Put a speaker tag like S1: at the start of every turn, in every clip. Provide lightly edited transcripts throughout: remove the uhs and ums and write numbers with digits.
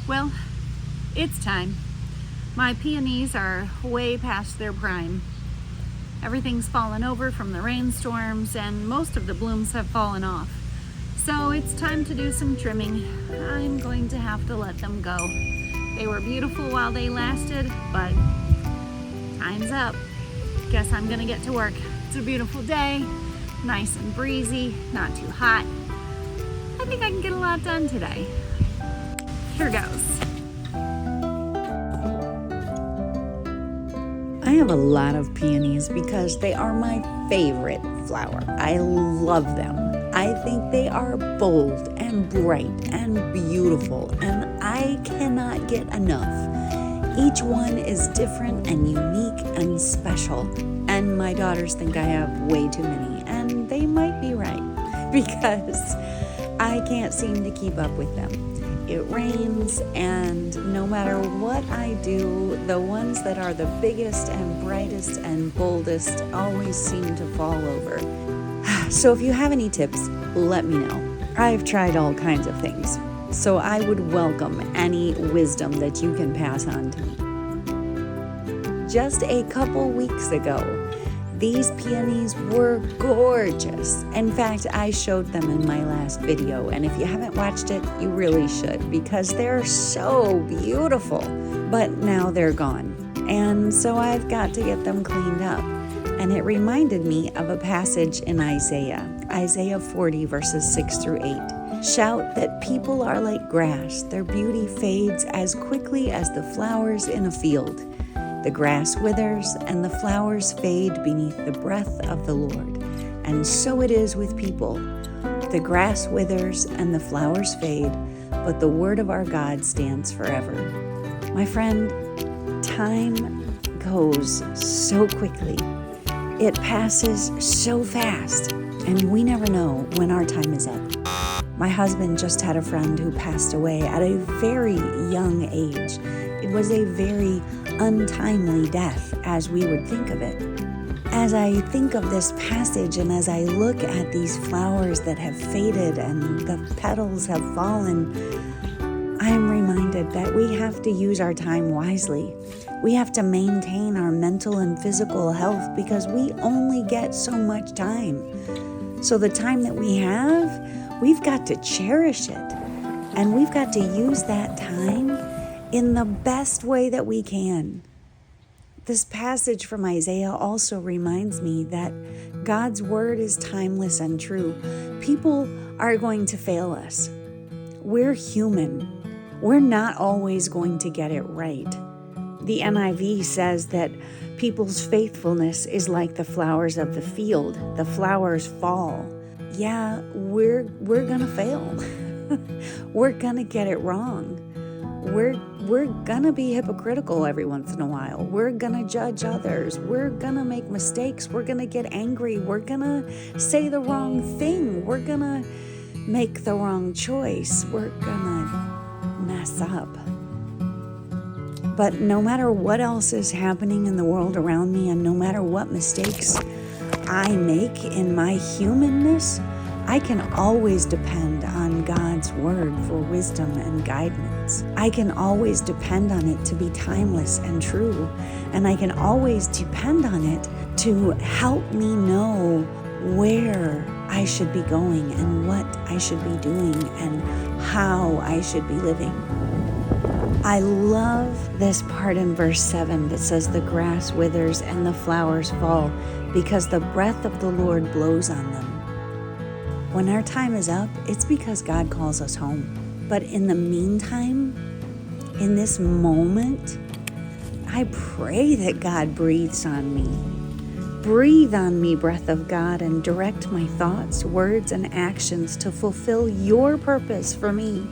S1: Well, it's time. My peonies are way past their prime. Everything's fallen over from the rainstorms and most of the blooms have fallen off. So it's time to do some trimming. I'm going to have to let them go. They were beautiful while they lasted, but time's up. Guess I'm gonna get to work. It's a beautiful day, nice and breezy, not too hot. I think I can get a lot done today. Here goes.
S2: I have a lot of peonies because they are my favorite flower. I love them. I think they are bold and bright and beautiful, and I cannot get enough. Each one is different and unique and special, and my daughters think I have way too many, and they might be right because I can't seem to keep up with them. It rains, and no matter what I do, the ones that are the biggest and brightest and boldest always seem to fall over. So if you have any tips, let me know. I've tried all kinds of things, so I would welcome any wisdom that you can pass on to me. Just a couple weeks ago, these peonies were gorgeous. In fact, I showed them in my last video, and if you haven't watched it, you really should because they're so beautiful. But now they're gone, and so I've got to get them cleaned up. And it reminded me of a passage in Isaiah 40, verses 6 through 8. Shout that people are like grass, their beauty fades as quickly as the flowers in a field. The grass withers and the flowers fade beneath the breath of the Lord. And so it is with people. The grass withers and the flowers fade, but the word of our God stands forever. My friend, time goes so quickly. It passes so fast, and we never know when our time is up. My husband just had a friend who passed away at a very young age. It was a very untimely death, as we would think of it. As I think of this passage and as I look at these flowers that have faded and the petals have fallen, I'm reminded that we have to use our time wisely. We have to maintain our mental and physical health because we only get so much time. So the time that we have, we've got to cherish it. And we've got to use that time in the best way that we can. This passage from Isaiah also reminds me that God's word is timeless and true. People are going to fail us. We're human. We're not always going to get it right. The NIV says that people's faithfulness is like the flowers of the field. The flowers fall. Yeah, we're gonna fail. We're gonna get it wrong. We're gonna be hypocritical every once in a while. We're gonna judge others. We're gonna make mistakes. We're gonna get angry. We're gonna say the wrong thing. We're gonna make the wrong choice. We're gonna mess up. But no matter what else is happening in the world around me, and no matter what mistakes I make in my humanness, I can always depend on God's word for wisdom and guidance. I can always depend on it to be timeless and true. And I can always depend on it to help me know where I should be going and what I should be doing and how I should be living. I love this part in verse 7 that says the grass withers and the flowers fall because the breath of the Lord blows on them. When our time is up, it's because God calls us home. But in the meantime, in this moment, I pray that God breathes on me. Breathe on me, breath of God, and direct my thoughts, words, and actions to fulfill your purpose for me.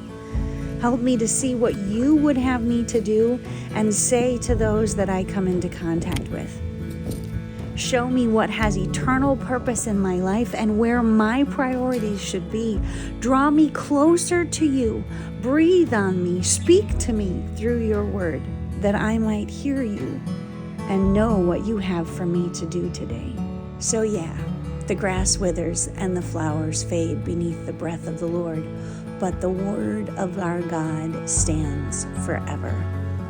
S2: Help me to see what you would have me to do and say to those that I come into contact with. Show me what has eternal purpose in my life and where my priorities should be. Draw me closer to you. Breathe on me. Speak to me through your word that I might hear you and know what you have for me to do today. So yeah, the grass withers and the flowers fade beneath the breath of the Lord, but the word of our God stands forever.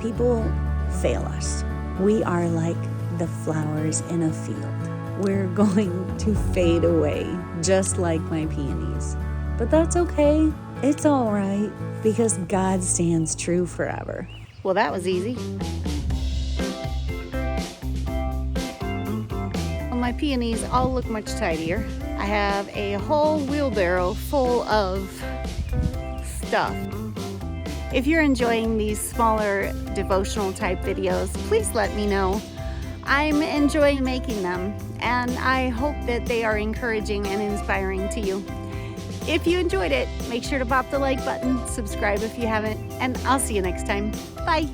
S2: People fail us. We are like the flowers in a field. We're going to fade away, just like my peonies. But that's okay. It's all right, because God stands true forever.
S1: Well, that was easy. Well, my peonies all look much tidier. I have a whole wheelbarrow full of stuff. If you're enjoying these smaller devotional type videos, please let me know. I'm enjoying making them, and I hope that they are encouraging and inspiring to you. If you enjoyed it, make sure to pop the like button, subscribe if you haven't, and I'll see you next time. Bye.